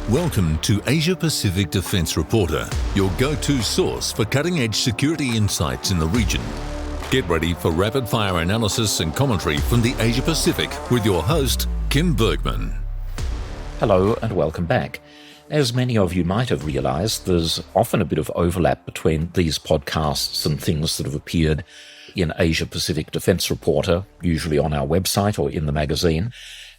Welcome to Asia Pacific Defence Reporter, your go-to source for cutting-edge security insights in the region. Get ready for rapid-fire analysis and commentary from the Asia Pacific with your host, Kim Bergman. Hello and welcome back. As many of you might have realised, there's often a bit of overlap between these podcasts and things that have appeared in Asia Pacific Defence Reporter, usually on our website or in the magazine.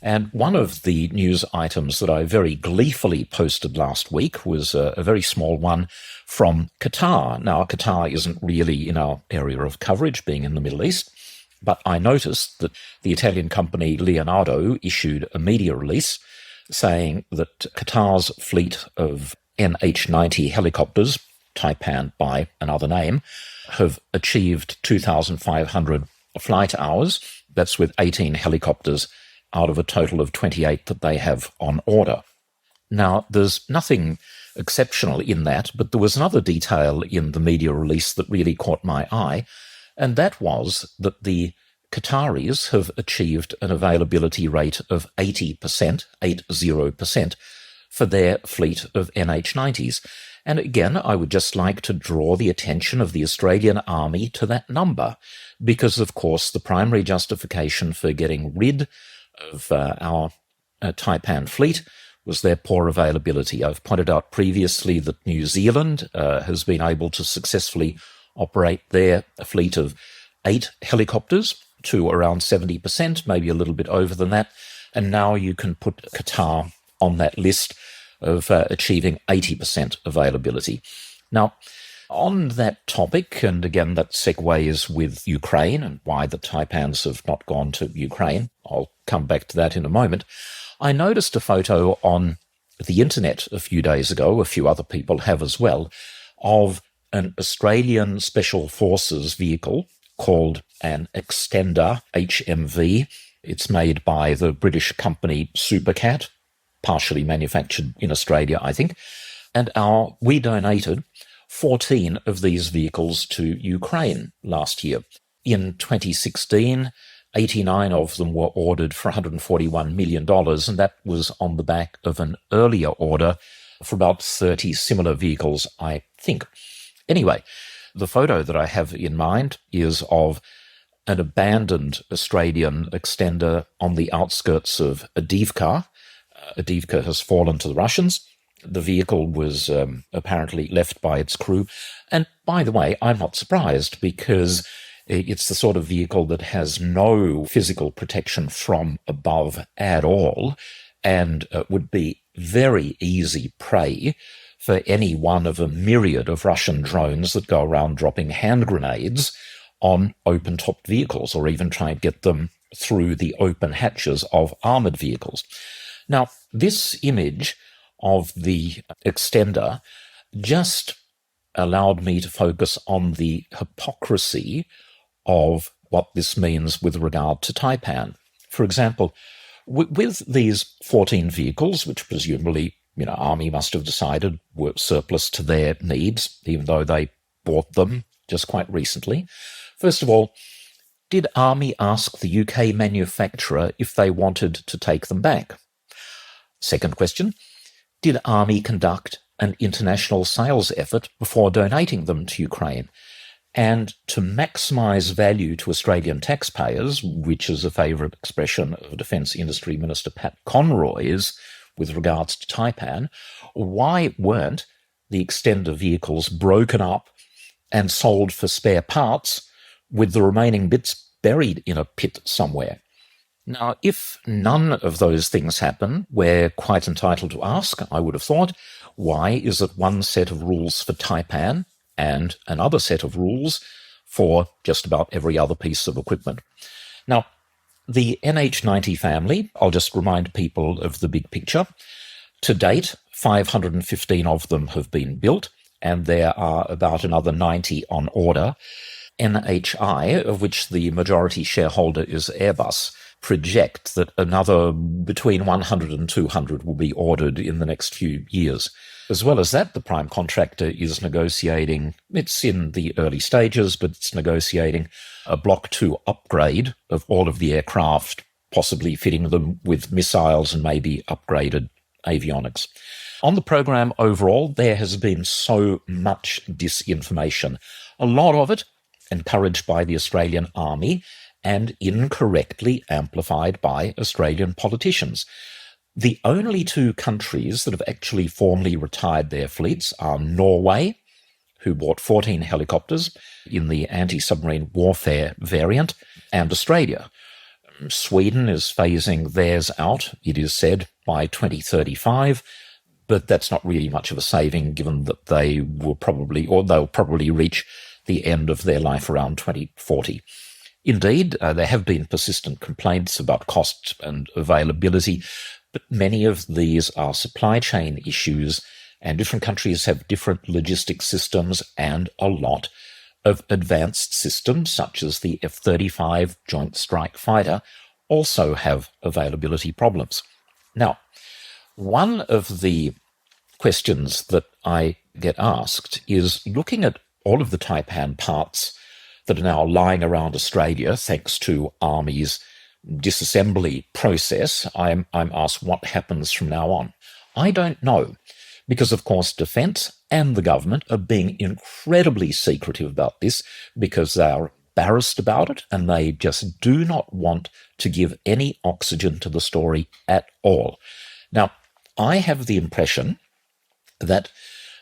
And one of the news items that I very gleefully posted last week was a very small one from Qatar. Now, Qatar isn't really in our area of coverage, being in the Middle East, but I noticed that the Italian company Leonardo issued a media release saying that Qatar's fleet of NH-90 helicopters, Taipan by another name, have achieved 2,500 flight hours. That's with 18 helicopters out of a total of 28 that they have on order. Now, there's nothing exceptional in that, but there was another detail in the media release that really caught my eye, and that was that the Qataris have achieved an availability rate of 80%, for their fleet of NH-90s. And again, I would just like to draw the attention of the Australian Army to that number, because, of course, the primary justification for getting rid of our Taipan fleet was their poor availability. I've pointed out previously that New Zealand has been able to successfully operate their fleet of 8 helicopters to around 70%, maybe a little bit over than that. And now you can put Qatar on that list of achieving 80% availability. Now, on that topic, and again, that segues with Ukraine and why the Taipans have not gone to Ukraine. I'll come back to that in a moment. I noticed a photo on the internet a few days ago, a few other people have as well, of an Australian Special Forces vehicle called an Extender HMV. It's made by the British company Supercat, partially manufactured in Australia, I think. And we donated 14 of these vehicles to Ukraine last year. In 2016, 89 of them were ordered for $141 million, and that was on the back of an earlier order for about 30 similar vehicles, I think. Anyway, the photo that I have in mind is of an abandoned Australian Extender on the outskirts of Avdiivka. Avdiivka has fallen to the Russians. The vehicle was apparently left by its crew. And by the way, I'm not surprised, because it's the sort of vehicle that has no physical protection from above at all, and would be very easy prey for any one of a myriad of Russian drones that go around dropping hand grenades on open-topped vehicles, or even try and get them through the open hatches of armoured vehicles. Now, this image of the Extender just allowed me to focus on the hypocrisy of what this means with regard to Taipan. For example, with these 14 vehicles, which presumably, Army must have decided were surplus to their needs, even though they bought them just quite recently. First of all, did Army ask the UK manufacturer if they wanted to take them back? Second question, did Army conduct an international sales effort before donating them to Ukraine? And to maximise value to Australian taxpayers, which is a favourite expression of Defence Industry Minister Pat Conroy's with regards to Taipan, why weren't the Extender vehicles broken up and sold for spare parts with the remaining bits buried in a pit somewhere? Now, if none of those things happen, we're quite entitled to ask, I would have thought, why is it one set of rules for Taipan and another set of rules for just about every other piece of equipment? Now, the NH-90 family, I'll just remind people of the big picture. To date, 515 of them have been built, and there are about another 90 on order. NHI, of which the majority shareholder is Airbus, project that another between 100 and 200 will be ordered in the next few years. As well as that, the prime contractor is negotiating, it's in the early stages, but it's negotiating a Block 2 upgrade of all of the aircraft, possibly fitting them with missiles and maybe upgraded avionics. On the program overall, there has been so much disinformation, a lot of it encouraged by the Australian Army and incorrectly amplified by Australian politicians. The only two countries that have actually formally retired their fleets are Norway, who bought 14 helicopters in the anti-submarine warfare variant, and Australia. Sweden is phasing theirs out, it is said, by 2035, but that's not really much of a saving given that they'll probably reach the end of their life around 2040. Indeed, there have been persistent complaints about cost and availability, but many of these are supply chain issues, and different countries have different logistic systems, and a lot of advanced systems, such as the F-35 Joint Strike Fighter, also have availability problems. Now, one of the questions that I get asked is, looking at all of the Taipan parts that are now lying around Australia thanks to Army's disassembly process, I'm asked what happens from now on. I don't know, because of course Defence and the government are being incredibly secretive about this because they are embarrassed about it and they just do not want to give any oxygen to the story at all. Now, I have the impression that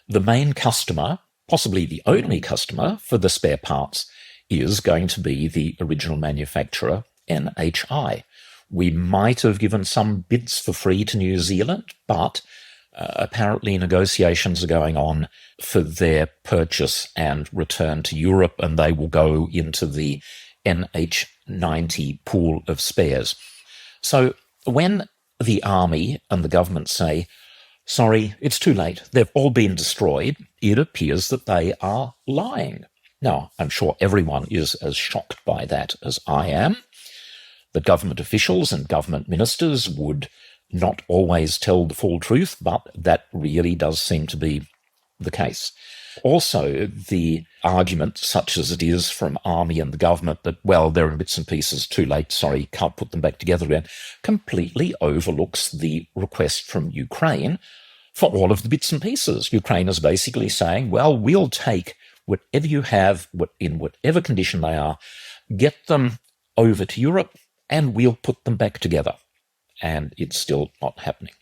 the main customer, possibly the only customer for the spare parts, is going to be the original manufacturer, NHI. We might have given some bits for free to New Zealand, but apparently negotiations are going on for their purchase and return to Europe, and they will go into the NH90 pool of spares. So when the Army and the government say, sorry, it's too late, they've all been destroyed, it appears that they are lying. Now, I'm sure everyone is as shocked by that as I am. The government officials and government ministers would not always tell the full truth, but that really does seem to be the case. Also, the argument, such as it is from Army and the government, that, well, they're in bits and pieces, too late, sorry, can't put them back together again, completely overlooks the request from Ukraine for all of the bits and pieces. Ukraine is basically saying, well, we'll take whatever you have, in whatever condition they are, get them over to Europe, and we'll put them back together. And it's still not happening.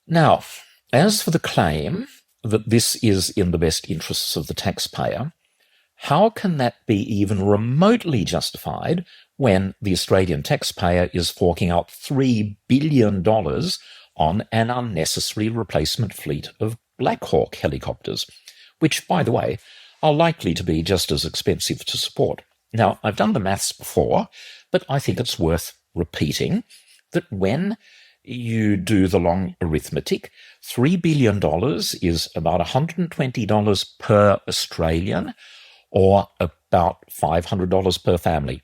Now, as for the claim that this is in the best interests of the taxpayer, how can that be even remotely justified when the Australian taxpayer is forking out $3 billion on an unnecessary replacement fleet of Black Hawk helicopters, which, by the way, are likely to be just as expensive to support? Now, I've done the maths before, but I think it's worth repeating that when you do the long arithmetic, $3 billion is about $120 per Australian, or about $500 per family.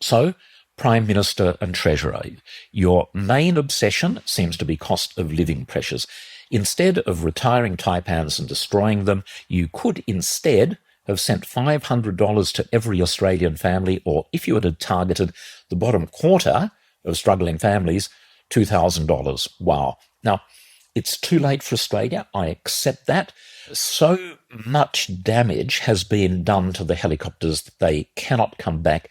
So, Prime Minister and Treasurer, your main obsession seems to be cost of living pressures. Instead of retiring Taipans and destroying them, you could instead have sent $500 to every Australian family, or if you had targeted the bottom quarter of struggling families, $2,000. Wow. Now, it's too late for Australia. I accept that. So much damage has been done to the helicopters that they cannot come back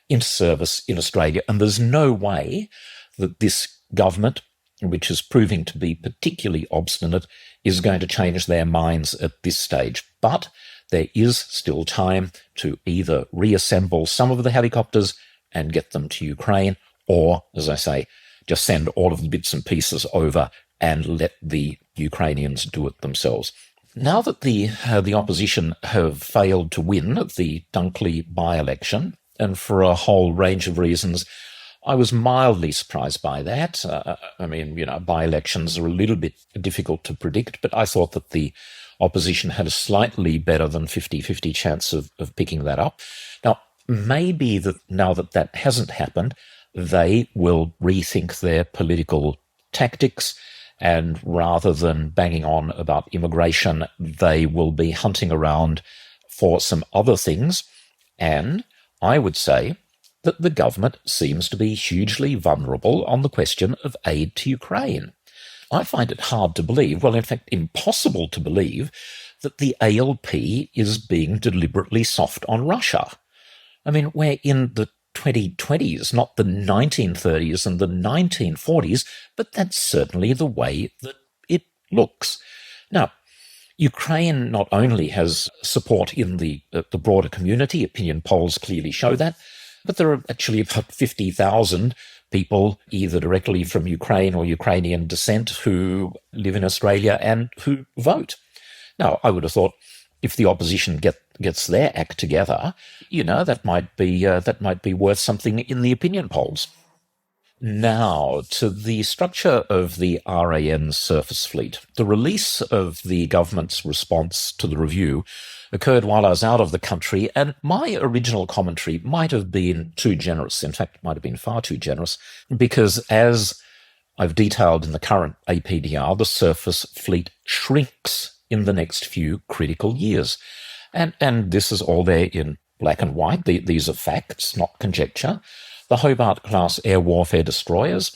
into service in Australia. And there's no way that this government, which is proving to be particularly obstinate, is going to change their minds at this stage. But there is still time to either reassemble some of the helicopters and get them to Ukraine, or, as I say, just send all of the bits and pieces over and let the Ukrainians do it themselves. Now that the opposition have failed to win the Dunkley by-election, and for a whole range of reasons, I was mildly surprised by that. By-elections are a little bit difficult to predict, but I thought that the opposition had a slightly better than 50-50 chance of picking that up. Now, maybe now that hasn't happened, they will rethink their political tactics, and rather than banging on about immigration, they will be hunting around for some other things. And I would say that the government seems to be hugely vulnerable on the question of aid to Ukraine. I find it hard to believe, well, in fact, impossible to believe, that the ALP is being deliberately soft on Russia. I mean, we're in the 2020s, not the 1930s and the 1940s, but that's certainly the way that it looks. Now, Ukraine not only has support in the broader community, opinion polls clearly show that, but there are actually about 50,000 people, either directly from Ukraine or Ukrainian descent, who live in Australia and who vote. Now, I would have thought if the opposition gets their act together, that might be worth something in the opinion polls. Now, to the structure of the RAN surface fleet. The release of the government's response to the review occurred while I was out of the country, and my original commentary might have been too generous. In fact, it might have been far too generous, because as I've detailed in the current APDR, the surface fleet shrinks in the next few critical years. And this is all there in black and white. These are facts, not conjecture. The Hobart-class air warfare destroyers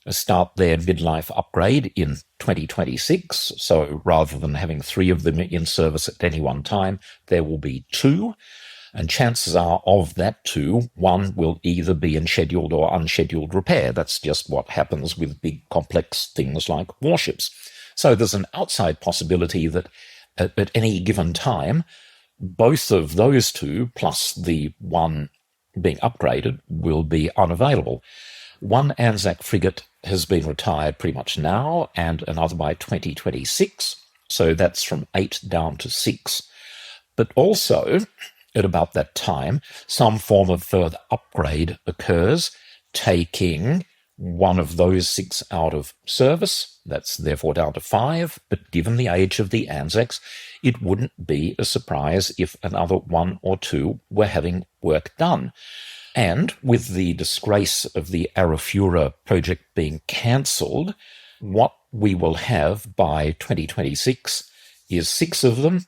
start their midlife upgrade in 2026. So rather than having 3 of them in service at any one time, there will be 2. And chances are of that 2, 1 will either be in scheduled or unscheduled repair. That's just what happens with big complex things like warships. So there's an outside possibility that at any given time, both of those 2, plus the 1 being upgraded, will be unavailable. 1 Anzac frigate has been retired pretty much now, and another by 2026, so that's from 8 down to 6. But also, at about that time, some form of further upgrade occurs, taking 1 of those 6 out of service. That's therefore down to 5, but given the age of the Anzacs, it wouldn't be a surprise if another 1 or 2 were having work done. And with the disgrace of the Arafura project being cancelled, what we will have by 2026 is 6 of them,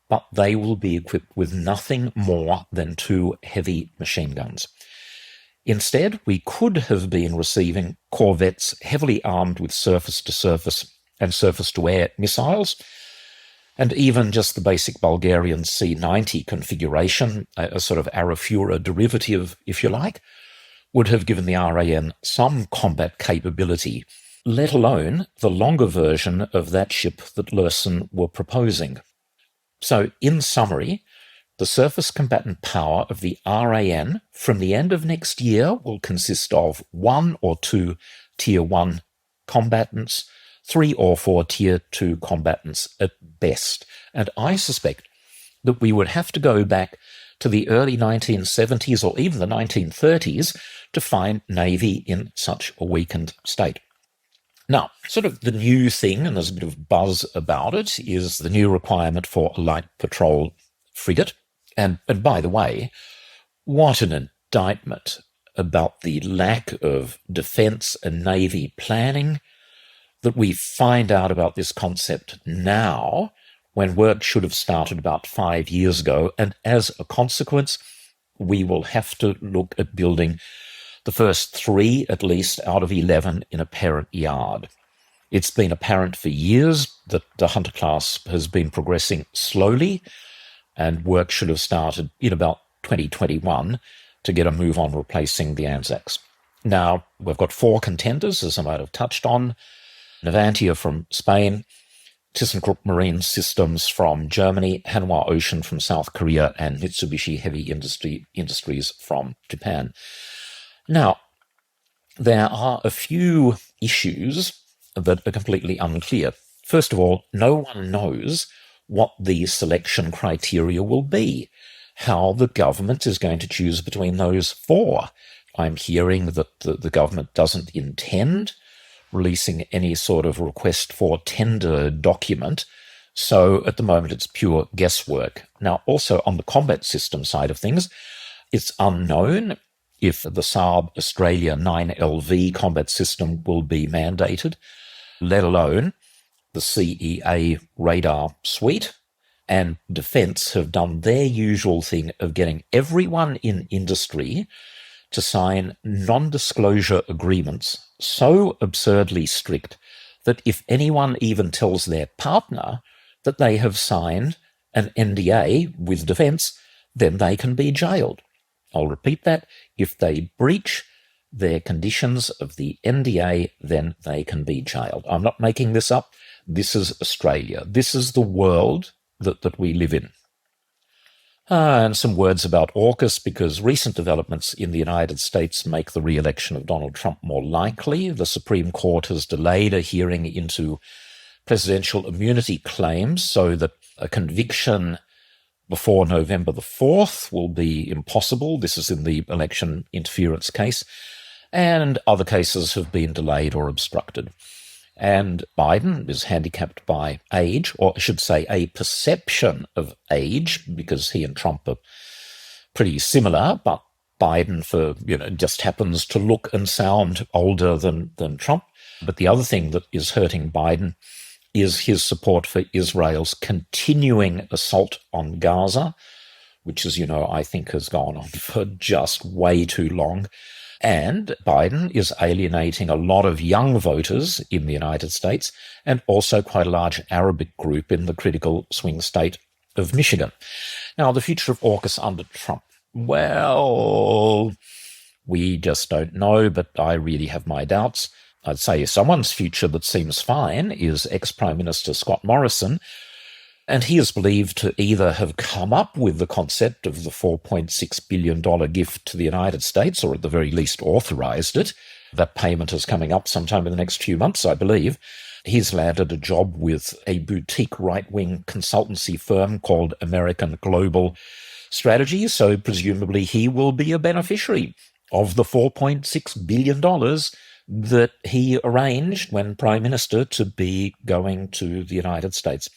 but they will be equipped with nothing more than 2 heavy machine guns. Instead, we could have been receiving corvettes heavily armed with surface-to-surface and surface-to-air missiles, and even just the basic Bulgarian C-90 configuration, a sort of Arafura derivative, if you like, would have given the RAN some combat capability, let alone the longer version of that ship that Lürssen were proposing. So, in summary, the surface combatant power of the RAN from the end of next year will consist of 1 or 2 Tier 1 combatants, 3 or 4 Tier 2 combatants at best. And I suspect that we would have to go back to the early 1970s or even the 1930s to find Navy in such a weakened state. Now, sort of the new thing, and there's a bit of buzz about it, is the new requirement for a light patrol frigate. And by the way, what an indictment about the lack of defence and Navy planning that we find out about this concept now, when work should have started about 5 years ago, and as a consequence, we will have to look at building the first 3, at least, out of 11 in a parent yard. It's been apparent for years that the Hunter class has been progressing slowly, and work should have started in about 2021 to get a move on replacing the Anzacs. Now, we've got 4 contenders, as I might have touched on: Navantia from Spain, ThyssenKrupp Marine Systems from Germany, Hanwha Ocean from South Korea, and Mitsubishi Heavy Industries from Japan. Now, there are a few issues that are completely unclear. First of all, no one knows what the selection criteria will be, how the government is going to choose between those 4. I'm hearing that the government doesn't intend releasing any sort of request for tender document, so at the moment it's pure guesswork. Now, also on the combat system side of things, it's unknown if the Saab Australia 9LV combat system will be mandated, let alone the CEA radar suite. And Defence have done their usual thing of getting everyone in industry to sign non-disclosure agreements so absurdly strict that if anyone even tells their partner that they have signed an NDA with defence, then they can be jailed. I'll repeat that. If they breach their conditions of the NDA, then they can be jailed. I'm not making this up. This is Australia. This is the world that we live in. And some words about AUKUS, because recent developments in the United States make the re-election of Donald Trump more likely. The Supreme Court has delayed a hearing into presidential immunity claims so that a conviction before November the 4th will be impossible. This is in the election interference case. And other cases have been delayed or obstructed. And Biden is handicapped by age, or I should say a perception of age, because he and Trump are pretty similar, but Biden just happens to look and sound older than Trump. But the other thing that is hurting Biden is his support for Israel's continuing assault on Gaza, which, as you know, I think has gone on for just way too long. And Biden is alienating a lot of young voters in the United States and also quite a large Arabic group in the critical swing state of Michigan. Now, the future of AUKUS under Trump. Well, we just don't know, but I really have my doubts. I'd say someone's future that seems fine is ex-Prime Minister Scott Morrison, and he is believed to either have come up with the concept of the $4.6 billion gift to the United States, or at the very least authorized it. That payment is coming up sometime in the next few months, I believe. He's landed a job with a boutique right-wing consultancy firm called American Global Strategy, so presumably he will be a beneficiary of the $4.6 billion that he arranged when Prime Minister to be going to the United States.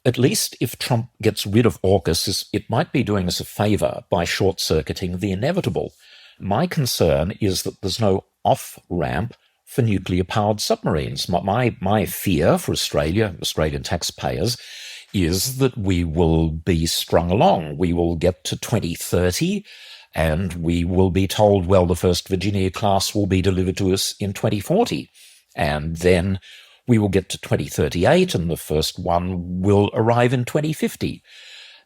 At least if Trump gets rid of AUKUS, it might be doing us a favour by short-circuiting the inevitable. My concern is that there's no off-ramp for nuclear-powered submarines. My fear for Australian taxpayers, is that we will be strung along. We will get to 2030 and we will be told, well, the first Virginia-class will be delivered to us in 2040. And then we will get to 2038 and the first one will arrive in 2050.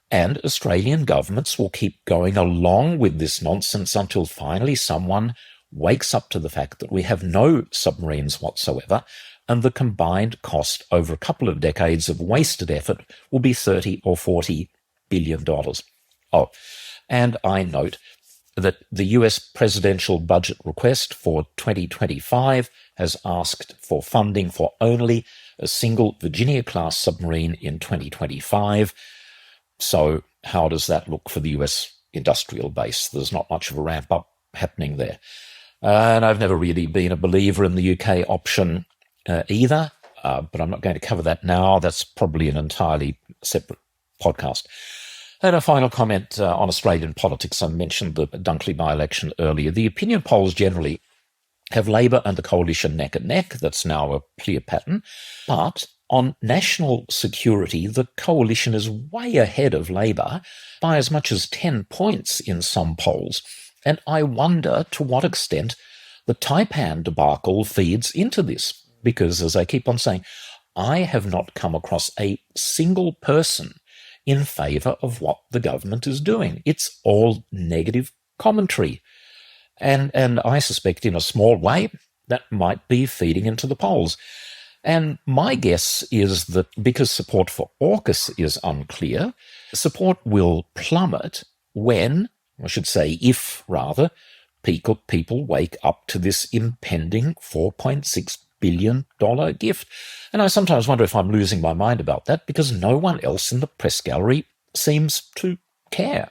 And Australian governments will keep going along with this nonsense until finally someone wakes up to the fact that we have no submarines whatsoever, and the combined cost over a couple of decades of wasted effort will be $30 or $40 billion. Oh, and I note that the US presidential budget request for 2025 has asked for funding for only a single Virginia-class submarine in 2025. So how does that look for the US industrial base? There's not much of a ramp-up happening there. And I've never really been a believer in the UK option either, but I'm not going to cover that now. That's probably an entirely separate podcast. And a final comment on Australian politics. I mentioned the Dunkley by-election earlier. The opinion polls generally have Labor and the Coalition neck and neck. That's now a clear pattern. But on national security, the Coalition is way ahead of Labor by as much as 10 points in some polls. And I wonder to what extent the Taipan debacle feeds into this. Because, as I keep on saying, I have not come across a single person in favour of what the government is doing. It's all negative commentary. And I suspect in a small way that might be feeding into the polls. And my guess is that because support for AUKUS is unclear, support will plummet when, I should say if rather, people wake up to this impending $4.6 billion gift. And I sometimes wonder if I'm losing my mind about that because no one else in the press gallery seems to care.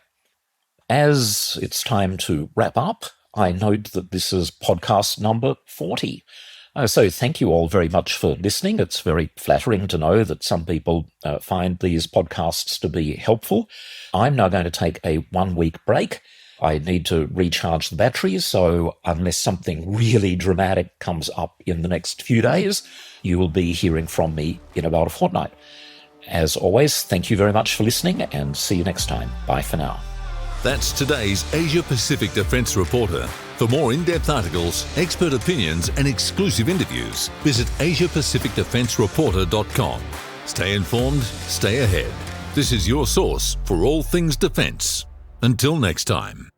As it's time to wrap up, I note that this is podcast number 40. So thank you all very much for listening. It's very flattering to know that some people find these podcasts to be helpful. I'm now going to take a 1-week break. I need to recharge the batteries, so unless something really dramatic comes up in the next few days, you will be hearing from me in about a fortnight. As always, thank you very much for listening, and see you next time. Bye for now. That's today's Asia Pacific Defence Reporter. For more in-depth articles, expert opinions and exclusive interviews, visit AsiaPacificDefenceReporter.com. Stay informed, stay ahead. This is your source for all things defence. Until next time.